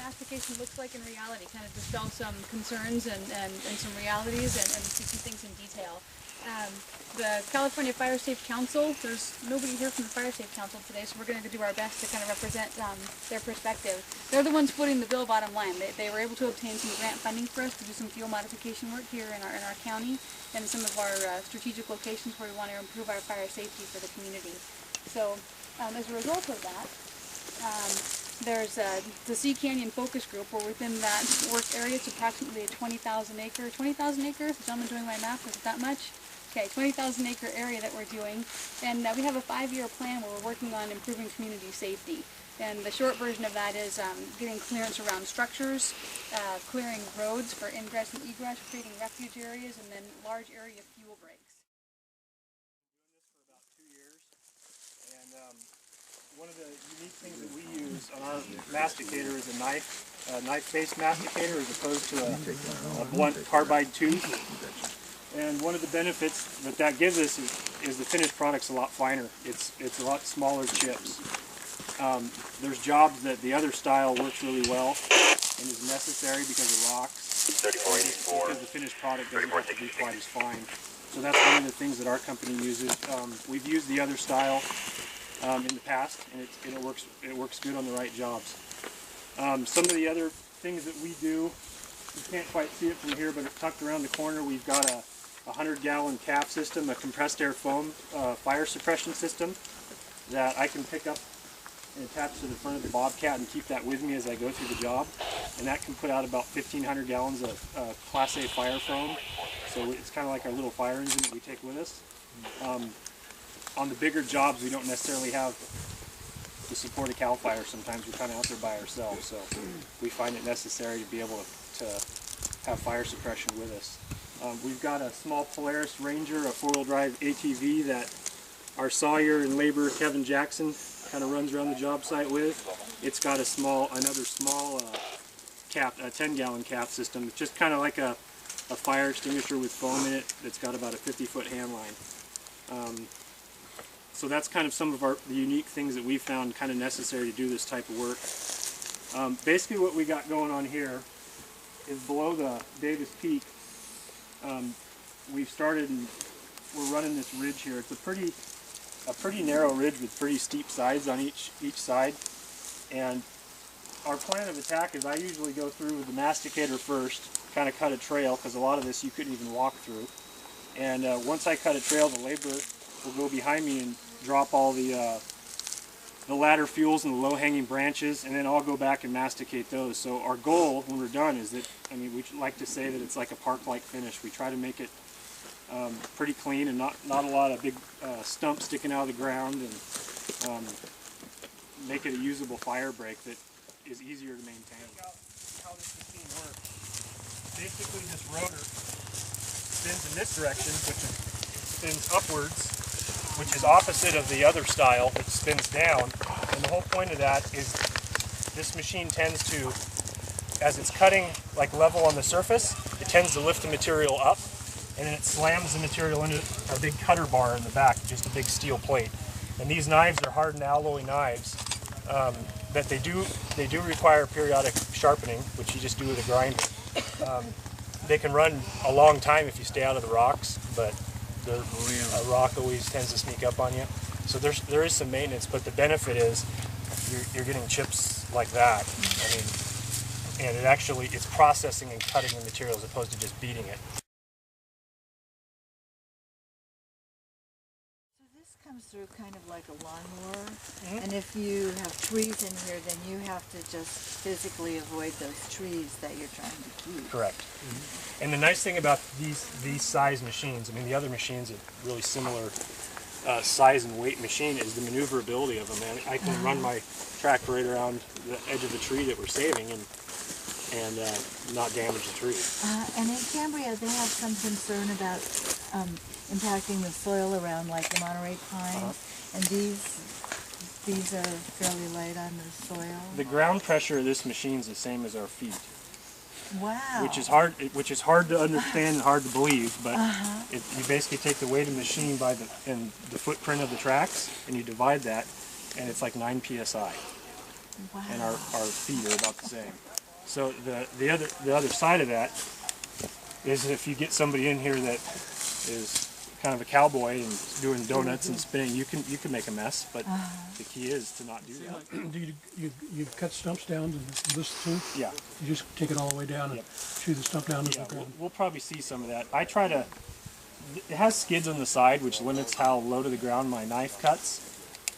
mastication looks like in reality, kind of dispel some concerns and some realities and see some things in detail. The California Fire Safe Council, there's nobody here from the Fire Safe Council today, so we're going to do our best to kind of represent their perspective. They're the ones footing the bill, bottom line. They were able to obtain some grant funding for us to do some fuel modification work here in our county and some of our strategic locations where we want to improve our fire safety for the community. So as a result of that, there's the Sea Canyon Focus Group. We're within that work area. It's approximately a 20,000 acre, the gentleman doing my math, is it that much? Okay, 20,000 acre area that we're doing, and we have a 5-year plan where we're working on improving community safety. And the short version of that is getting clearance around structures, clearing roads for ingress and egress, creating refuge areas, and then large area fuel breaks. We've been doing this for about 2 years, and one of the unique things that we use on our masticator is a knife-based masticator as opposed to a blunt carbide tube. And one of the benefits that gives us is the finished product's a lot finer. It's a lot smaller chips. There's jobs that the other style works really well and is necessary because of rocks, because the finished product doesn't have to be quite as fine. So that's one of the things that our company uses. We've used the other style in the past, and it works good on the right jobs. Some of the other things that we do, you can't quite see it from here, but it's tucked around the corner. We've got a 100-gallon cap system, a compressed air foam fire suppression system that I can pick up and attach to the front of the Bobcat and keep that with me as I go through the job. And that can put out about 1,500 gallons of Class A fire foam. So it's kind of like our little fire engine that we take with us. On the bigger jobs, we don't necessarily have to support a CAL FIRE. Sometimes we're kind of out there by ourselves, so we find it necessary to be able to have fire suppression with us. We've got a small Polaris Ranger, a 4-wheel drive ATV that our sawyer and laborer Kevin Jackson kind of runs around the job site with. It's got another small cap, a 10-gallon cap system. It's just kind of like a fire extinguisher with foam in it that's got about a 50-foot hand line. So that's kind of some of the unique things that we found kind of necessary to do this type of work. Basically what we got going on here is below the Davis Peak. We've started and we're running this ridge here. It's a pretty narrow ridge with pretty steep sides on each side. And our plan of attack is I usually go through with the masticator first, kind of cut a trail, because a lot of this you couldn't even walk through. And once I cut a trail, the laborer will go behind me and drop all the ladder fuels and the low-hanging branches, and then I'll go back and masticate those. So our goal when we're done is that, I mean, we like to say that it's like a park-like finish. We try to make it pretty clean and not a lot of big stumps sticking out of the ground, and make it a usable fire break that is easier to maintain. Check out how this machine works. Basically, this rotor spins in this direction, which spins upwards, which is opposite of the other style that spins down. And the whole point of that is this machine tends to, as it's cutting like level on the surface, it tends to lift the material up, and then it slams the material into a big cutter bar in the back, just a big steel plate. And these knives are hardened alloy knives that they do require periodic sharpening, which you just do with a grinder. They can run a long time if you stay out of the rocks, but a rock always tends to sneak up on you. So there is some maintenance, but the benefit is you're getting chips like that. I mean, and it's processing and cutting the material as opposed to just beating it. So this comes through kind of like a lawnmower, and if you have trees in here, then you have to just physically avoid those trees that you're trying to keep. Correct. And the nice thing about these size machines, I mean the other machines are really similar size and weight machine, is the maneuverability of them. I can run my tractor right around the edge of the tree that we're saving and not damage the tree. And in Cambria, they have some concern about impacting the soil around, like the Monterey pines, and these are fairly light on the soil. The ground pressure of this machine is the same as our feet. Wow. Which is hard to understand and hard to believe, but you basically take the weight of the machine and the footprint of the tracks, and you divide that, and it's like 9 psi. Wow. And our feet are about the same. So the other side of that is if you get somebody in here that is kind of a cowboy and doing donuts and spinning, you can make a mess. But the key is to not do that. Do you cut stumps down to this too? Yeah. You just take it all the way down and chew the stump down to the ground. We'll probably see some of that. I try to. It has skids on the side, which limits how low to the ground my knife cuts.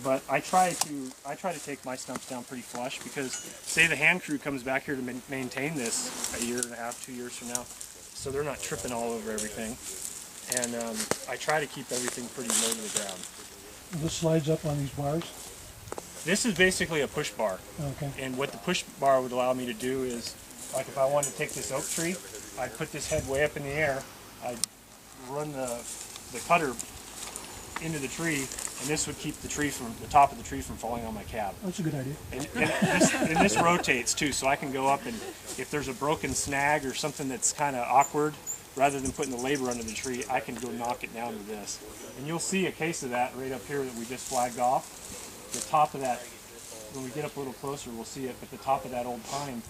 But I try to take my stumps down pretty flush because, say, the hand crew comes back here to maintain this a year and a half, 2 years from now, so they're not tripping all over everything. And I try to keep everything pretty low to the ground. This slides up on these bars? This is basically a push bar. Okay. And what the push bar would allow me to do is, like if I wanted to take this oak tree, I'd put this head way up in the air, I'd run the cutter into the tree, and this would keep the top of the tree from falling on my cab. That's a good idea. And this rotates too, so I can go up and if there's a broken snag or something that's kind of awkward, rather than putting the labor under the tree, I can go knock it down with this. And you'll see a case of that right up here that we just flagged off. The top of that, when we get up a little closer, we'll see it, but the top of that old pine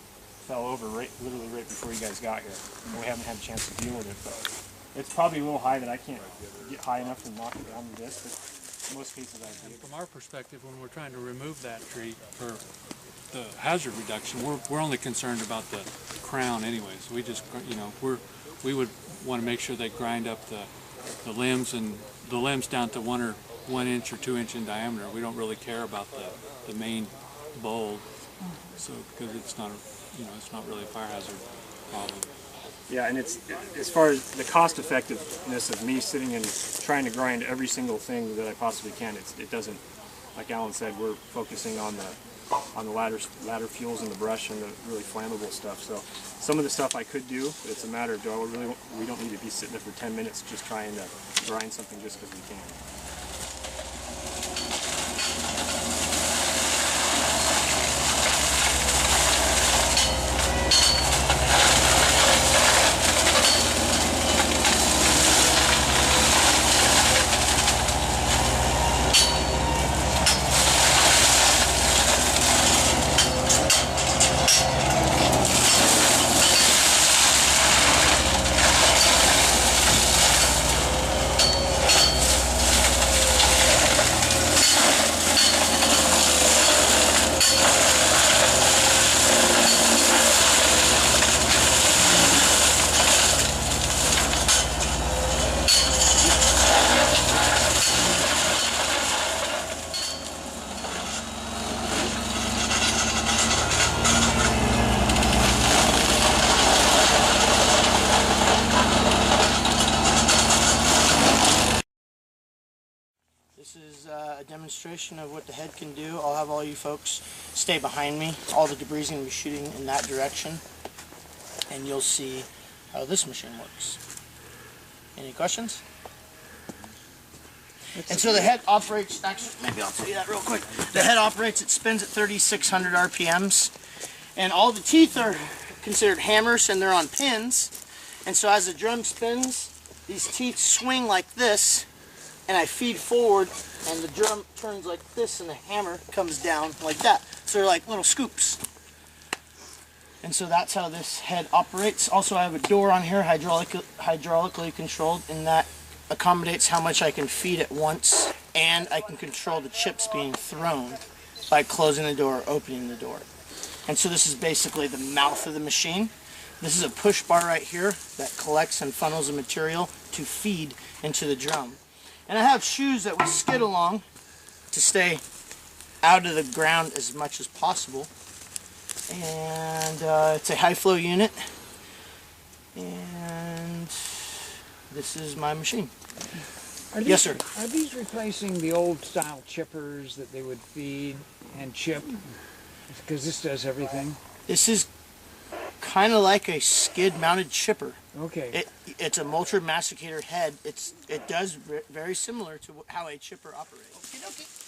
fell over literally right before you guys got here. And we haven't had a chance to deal with it, but it's probably a little high that I can't get high enough to knock it down with this, but in most cases I do. From our perspective, when we're trying to remove that tree for the hazard reduction, we're only concerned about the crown anyways. We just, you know, we would want to make sure they grind up the limbs and the limbs down to 1 inch or 2 inch in diameter. We don't really care about the main bowl, so because it's not, it's not really a fire hazard problem. Yeah, and it's as far as the cost effectiveness of me sitting and trying to grind every single thing that I possibly can, it doesn't, like Alan said, we're focusing on the ladder fuels and the brush and the really flammable stuff. So some of the stuff I could do, but it's a matter of we don't need to be sitting there for 10 minutes just trying to grind something just because we can. This is a demonstration of what the head can do. I'll have all you folks stay behind me. All the debris is going to be shooting in that direction, and you'll see how this machine works. Any questions? And so the head operates, actually, maybe I'll tell you that real quick. The head operates, it spins at 3,600 RPMs, and all the teeth are considered hammers, and they're on pins. And so as the drum spins, these teeth swing like this, and I feed forward, and the drum turns like this, and the hammer comes down like that. So they're like little scoops. And so that's how this head operates. Also, I have a door on here, hydraulically controlled, and that accommodates how much I can feed at once, and I can control the chips being thrown by closing the door or opening the door. And so this is basically the mouth of the machine. This is a push bar right here that collects and funnels the material to feed into the drum. And I have shoes that will skid along to stay out of the ground as much as possible. And it's a high flow unit. And this is my machine. Yes, sir. Are these replacing the old style chippers that they would feed and chip? Because this does everything. This is kind of like a skid mounted chipper. Okay. It's a Mulcher masticator head. It does very similar to how a chipper operates.